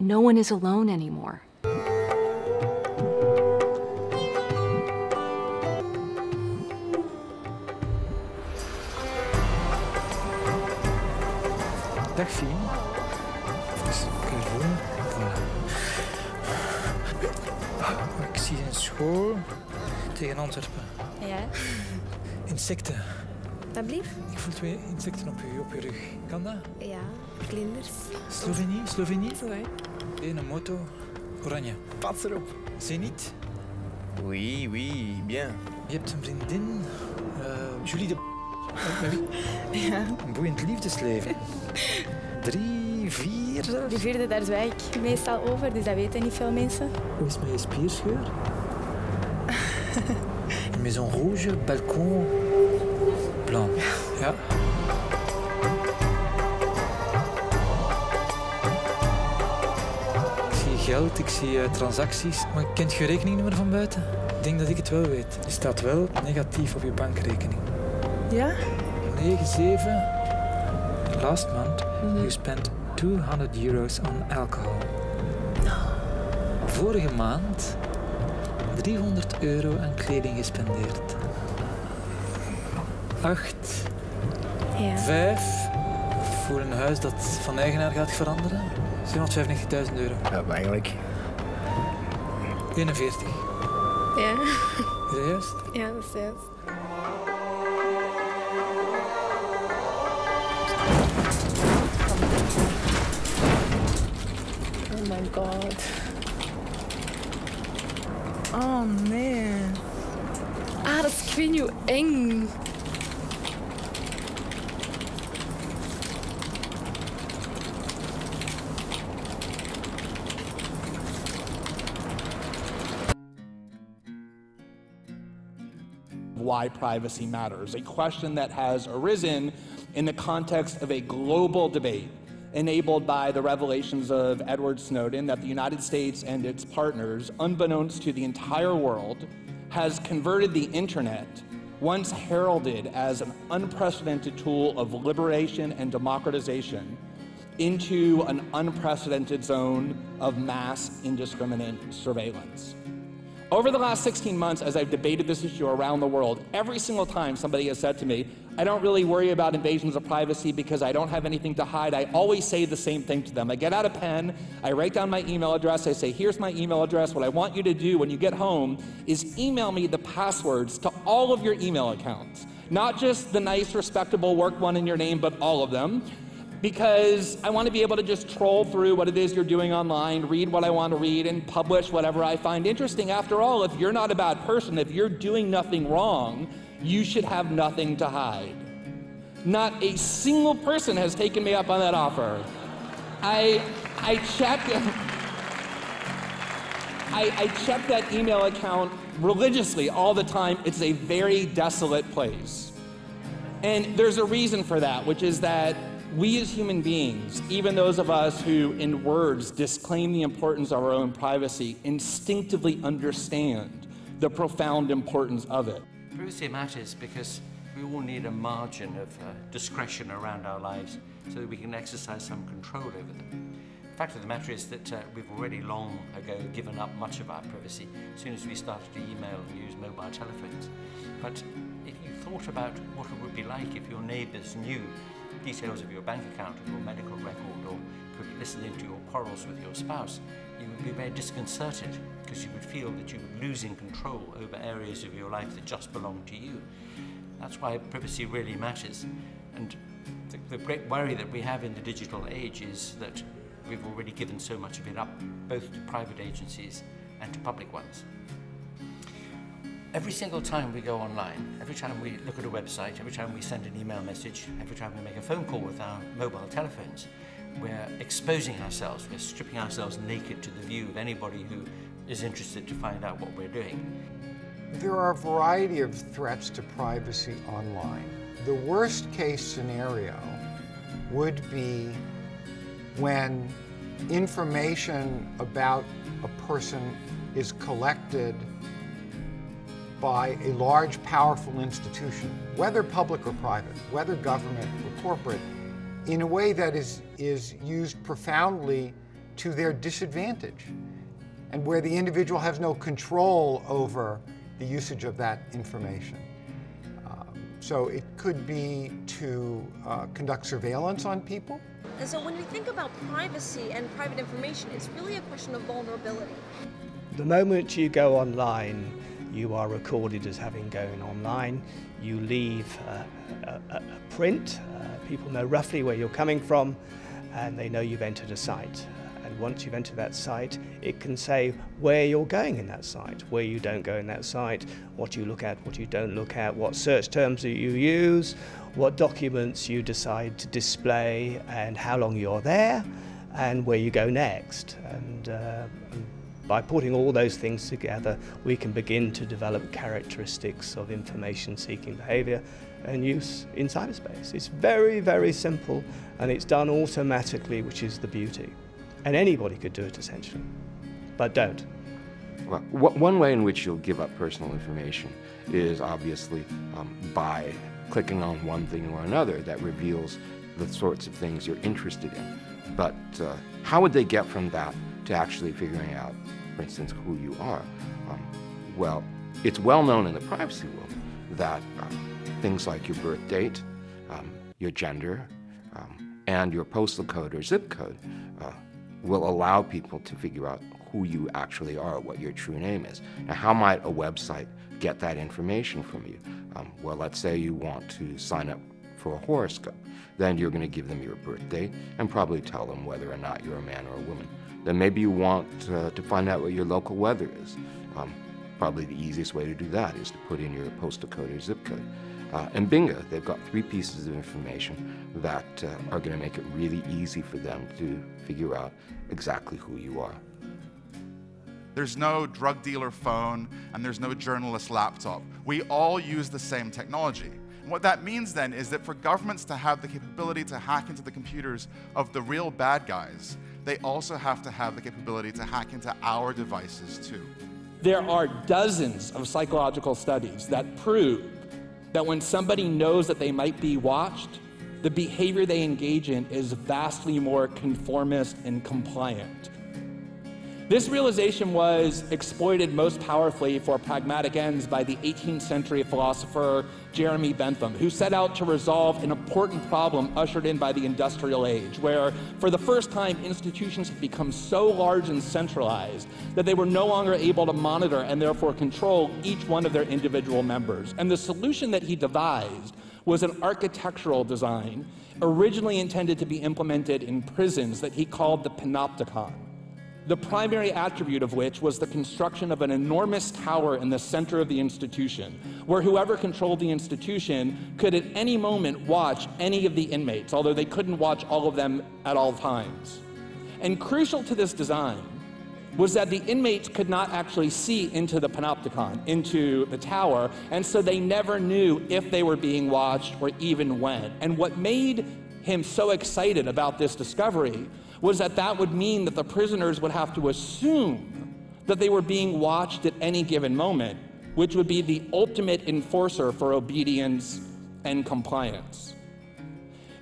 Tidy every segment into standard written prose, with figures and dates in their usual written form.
No one is alone anymore. Dag Fien. Dus gewoon. Ik zie een school tegen Antwerpen. Ja. Insecten. Alsjeblieft. Ik voel 2 insecten op je rug. Kan dat? Ja, vlinders. Slovenië? Zo, hè. Een moto. Oranje. Pas erop. Zenit. Oui, oui, bien. Je hebt een vriendin. Julie de... Met wie? Ja. Een boeiend liefdesleven. 3, 4 zelfs. De vierde, daar zwijg ik meestal over, dus dat weten niet veel mensen. Hoe is het met je spierscheur? Maison rouge, balkon, blanc. Ja. Ik zie geld, ik zie transacties, maar kent je rekeningnummer van buiten? Ik denk dat ik het wel weet. Je staat wel negatief op je bankrekening. Ja? 9, 7. Last month, you spent €200 on alcohol. Vorige maand €300 aan kleding gespendeerd. 8, Ja. 5. Voor een huis dat van eigenaar gaat veranderen. €795.000. Ja, maar eigenlijk. 41. Ja. Is dat juist? Ja, dat is juist. Oh my god. Oh nee. Ah, dat is, ik weet niet hoe eng. Why privacy matters, a question that has arisen in the context of a global debate enabled by the revelations of Edward Snowden that the United States and its partners, unbeknownst to the entire world, has converted the internet, once heralded as an unprecedented tool of liberation and democratization, into an unprecedented zone of mass indiscriminate surveillance. Over the last 16 months, as I've debated this issue around the world, every single time somebody has said to me, I don't really worry about invasions of privacy because I don't have anything to hide, I always say the same thing to them. I get out a pen, I write down my email address, I say, here's my email address. What I want you to do when you get home is email me the passwords to all of your email accounts. Not just the nice, respectable work one in your name, but all of them. Because I want to be able to just troll through what it is you're doing online, read what I want to read, and publish whatever I find interesting. After all, if you're not a bad person, if you're doing nothing wrong, you should have nothing to hide. Not a single person has taken me up on that offer. I check that email account religiously all the time. It's a very desolate place. And there's a reason for that, which is that we as human beings, even those of us who in words disclaim the importance of our own privacy, instinctively understand the profound importance of it. Privacy matters because we all need a margin of discretion around our lives so that we can exercise some control over them. The fact of the matter is that we've already long ago given up much of our privacy as soon as we started to email and use mobile telephones. But if you thought about what it would be like if your neighbours knew details of your bank account or your medical record, or could listen into your quarrels with your spouse, you would be very disconcerted because you would feel that you were losing control over areas of your life that just belong to you. That's why privacy really matters. And the great worry that we have in the digital age is that we've already given so much of it up, both to private agencies and to public ones. Every single time we go online, every time we look at a website, every time we send an email message, every time we make a phone call with our mobile telephones, we're exposing ourselves, we're stripping ourselves naked to the view of anybody who is interested to find out what we're doing. There are a variety of threats to privacy online. The worst case scenario would be when information about a person is collected by a large, powerful institution, whether public or private, whether government or corporate, in a way that is used profoundly to their disadvantage, and where the individual has no control over the usage of that information. So it could be to conduct surveillance on people. And so when we think about privacy and private information, it's really a question of vulnerability. The moment you go online, you are recorded as having gone online. You leave a print. People know roughly where you're coming from, and they know you've entered a site. And once you've entered that site, it can say where you're going in that site, where you don't go in that site, what you look at, what you don't look at, what search terms that you use, what documents you decide to display, and how long you're there, and where you go next. And by putting all those things together, we can begin to develop characteristics of information-seeking behavior and use in cyberspace. It's very, very simple, and it's done automatically, which is the beauty. And anybody could do it, essentially, but don't. Well, one way in which you'll give up personal information is obviously by clicking on one thing or another that reveals the sorts of things you're interested in. But how would they get from that to actually figuring out, for instance, who you are? Well, it's well known in the privacy world that things like your birth date, your gender, and your postal code or zip code will allow people to figure out who you actually are, what your true name is. Now, how might a website get that information from you? Well, let's say you want to sign up for a horoscope. Then you're going to give them your birthday and probably tell them whether or not you're a man or a woman. Then maybe you want to find out what your local weather is. Probably the easiest way to do that is to put in your postal code or zip code. And bingo, they've got 3 pieces of information that are going to make it really easy for them to figure out exactly who you are. There's no drug dealer phone, and there's no journalist laptop. We all use the same technology. And what that means then is that for governments to have the capability to hack into the computers of the real bad guys, they also have to have the capability to hack into our devices too. There are dozens of psychological studies that prove that when somebody knows that they might be watched, the behavior they engage in is vastly more conformist and compliant. This realization was exploited most powerfully for pragmatic ends by the 18th century philosopher Jeremy Bentham, who set out to resolve an important problem ushered in by the industrial age, where for the first time institutions had become so large and centralized that they were no longer able to monitor and therefore control each one of their individual members. And the solution that he devised was an architectural design originally intended to be implemented in prisons that he called the panopticon. The primary attribute of which was the construction of an enormous tower in the center of the institution, where whoever controlled the institution could at any moment watch any of the inmates, although they couldn't watch all of them at all times. And crucial to this design was that the inmates could not actually see into the panopticon, into the tower, and so they never knew if they were being watched or even when. And what made him so excited about this discovery was that that would mean that the prisoners would have to assume that they were being watched at any given moment, which would be the ultimate enforcer for obedience and compliance.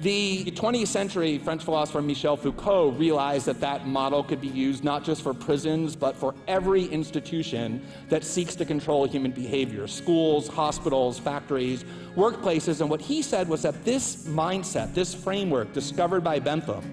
The 20th century French philosopher Michel Foucault realized that that model could be used not just for prisons, but for every institution that seeks to control human behavior: schools, hospitals, factories, workplaces. And what he said was that this mindset, this framework discovered by Bentham,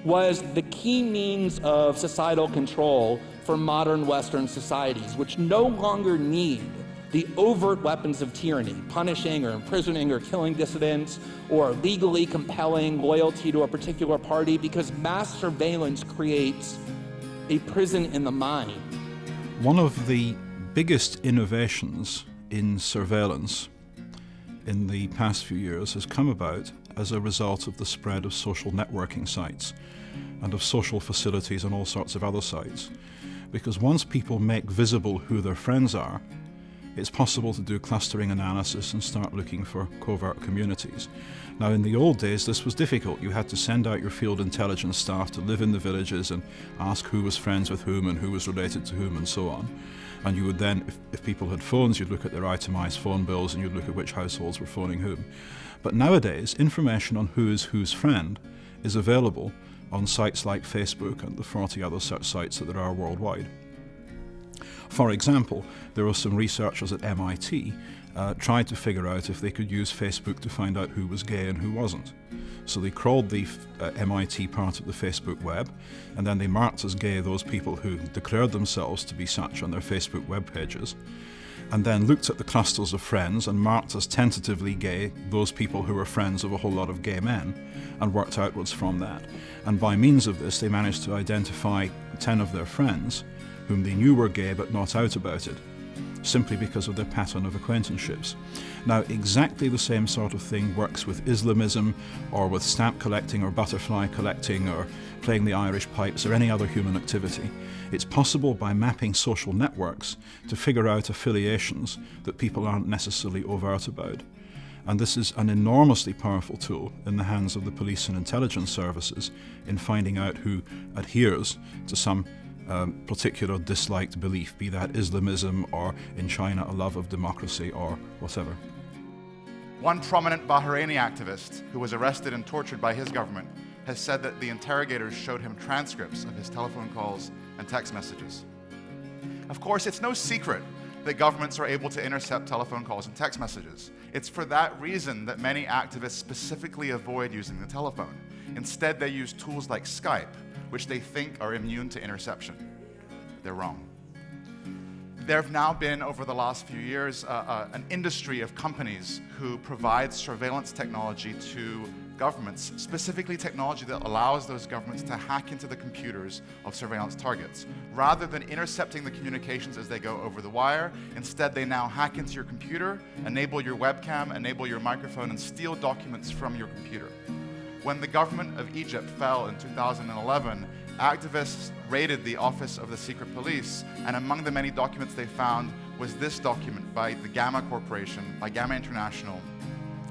was the key means of societal control for modern Western societies, which no longer need the overt weapons of tyranny, punishing or imprisoning or killing dissidents, or legally compelling loyalty to a particular party, because mass surveillance creates a prison in the mind. One of the biggest innovations in surveillance in the past few years has come about as a result of the spread of social networking sites and of social facilities and all sorts of other sites. Because once people make visible who their friends are, it's possible to do clustering analysis and start looking for covert communities. Now, in the old days, this was difficult. You had to send out your field intelligence staff to live in the villages and ask who was friends with whom and who was related to whom and so on. And you would then, if people had phones, you'd look at their itemized phone bills and you'd look at which households were phoning whom. But nowadays, information on who is whose friend is available on sites like Facebook and the 40 other such sites that there are worldwide. For example, there were some researchers at MIT tried to figure out if they could use Facebook to find out who was gay and who wasn't. So they crawled the MIT part of the Facebook web, and then they marked as gay those people who declared themselves to be such on their Facebook web pages, and then looked at the clusters of friends and marked as tentatively gay those people who were friends of a whole lot of gay men, and worked outwards from that. And by means of this, they managed to identify 10 of their friends whom they knew were gay but not out about it, simply because of their pattern of acquaintanceships. Now, exactly the same sort of thing works with Islamism, or with stamp collecting, or butterfly collecting, or playing the Irish pipes, or any other human activity. It's possible by mapping social networks to figure out affiliations that people aren't necessarily overt about. And this is an enormously powerful tool in the hands of the police and intelligence services in finding out who adheres to some particular disliked belief, be that Islamism or in China a love of democracy or whatever. One prominent Bahraini activist who was arrested and tortured by his government has said that the interrogators showed him transcripts of his telephone calls and text messages. Of course, it's no secret that governments are able to intercept telephone calls and text messages. It's for that reason that many activists specifically avoid using the telephone. Instead, they use tools like Skype, which they think are immune to interception. They're wrong. There have now been, over the last few years, an industry of companies who provide surveillance technology to governments, specifically technology that allows those governments to hack into the computers of surveillance targets. Rather than intercepting the communications as they go over the wire, instead they now hack into your computer, enable your webcam, enable your microphone, and steal documents from your computer. When the government of Egypt fell in 2011, activists raided the office of the secret police, and among the many documents they found was this document by the Gamma Corporation, by Gamma International.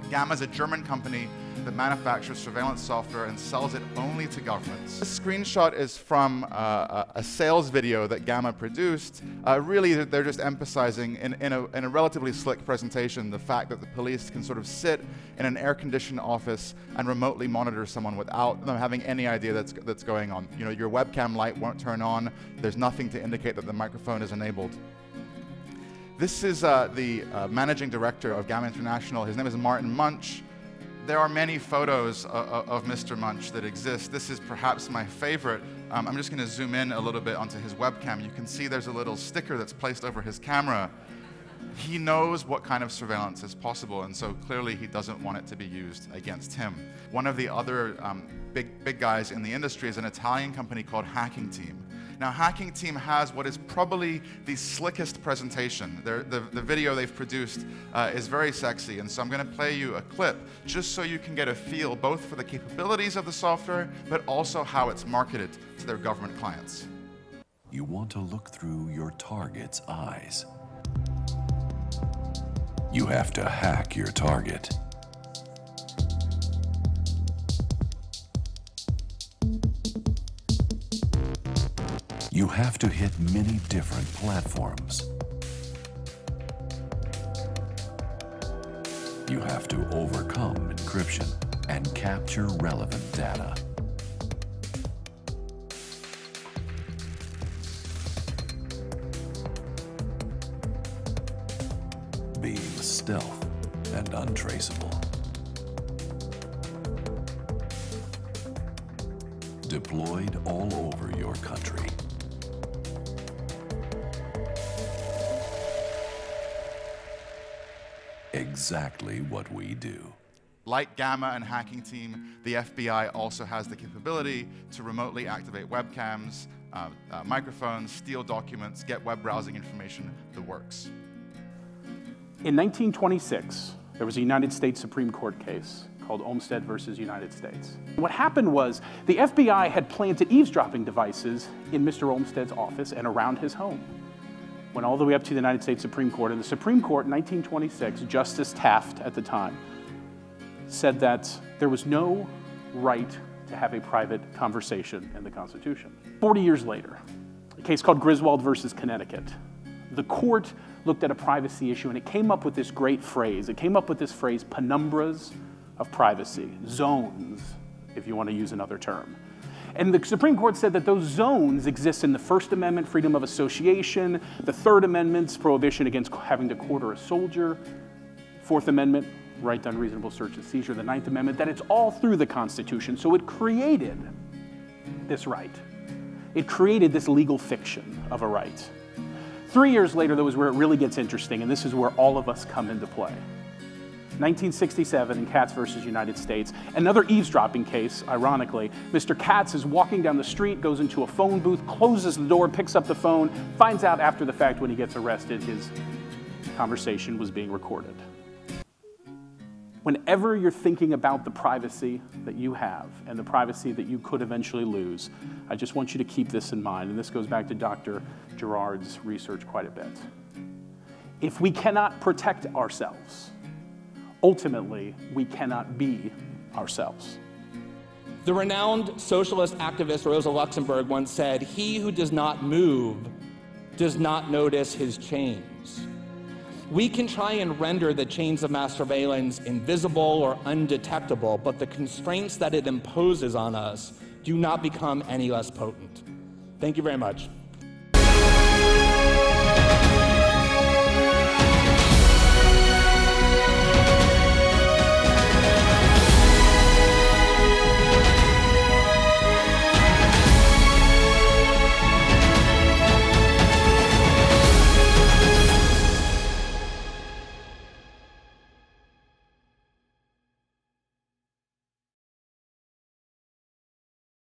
Gamma is a German company that manufactures surveillance software and sells it only to governments. This screenshot is from a sales video that Gamma produced. Really, they're just emphasizing in a relatively slick presentation the fact that the police can sort of sit in an air-conditioned office and remotely monitor someone without them having any idea that's going on. You know, your webcam light won't turn on. There's nothing to indicate that the microphone is enabled. This is the managing director of Gamma International. His name is Martin Munch. There are many photos of Mr. Munch that exist. This is perhaps my favorite. I'm just going to zoom in a little bit onto his webcam. You can see there's a little sticker that's placed over his camera. He knows what kind of surveillance is possible, and so clearly he doesn't want it to be used against him. One of the other big guys in the industry is an Italian company called Hacking Team. Now, Hacking Team has what is probably the slickest presentation. The video they've produced is very sexy, and so I'm going to play you a clip just so you can get a feel both for the capabilities of the software, but also how it's marketed to their government clients. You want to look through your target's eyes. You have to hack your target. You have to hit many different platforms. You have to overcome encryption and capture relevant data. Being stealth and untraceable. Deployed all over your country. Exactly what we do. Like Gamma and Hacking Team, the FBI also has the capability to remotely activate webcams, microphones, steal documents, get web browsing information, the works. In 1926, there was a United States Supreme Court case called Olmstead versus United States. What happened was the FBI had planted eavesdropping devices in Mr. Olmstead's office and around his home. went all the way up to the United States Supreme Court. And the Supreme Court in 1926, Justice Taft at the time, said that there was no right to have a private conversation in the Constitution. 40 years later, a case called Griswold versus Connecticut, the court looked at a privacy issue and it came up with this great phrase. It came up with this phrase, penumbras of privacy, zones, if you want to use another term. And the Supreme Court said that those zones exist in the First Amendment, freedom of association, the Third Amendment's prohibition against having to quarter a soldier, Fourth Amendment, right to unreasonable search and seizure, the Ninth Amendment, that it's all through the Constitution. So it created this right. It created this legal fiction of a right. 3 years later, though, is where it really gets interesting, and this is where all of us come into play. 1967 in Katz versus United States, another eavesdropping case, ironically. Mr. Katz is walking down the street, goes into a phone booth, closes the door, picks up the phone, finds out after the fact when he gets arrested his conversation was being recorded. Whenever you're thinking about the privacy that you have and the privacy that you could eventually lose, I just want you to keep this in mind, and this goes back to Dr. Gerard's research quite a bit. If we cannot protect ourselves, ultimately, we cannot be ourselves. The renowned socialist activist Rosa Luxemburg once said, "He who does not move does not notice his chains." We can try and render the chains of mass surveillance invisible or undetectable, but the constraints that it imposes on us do not become any less potent. Thank you very much.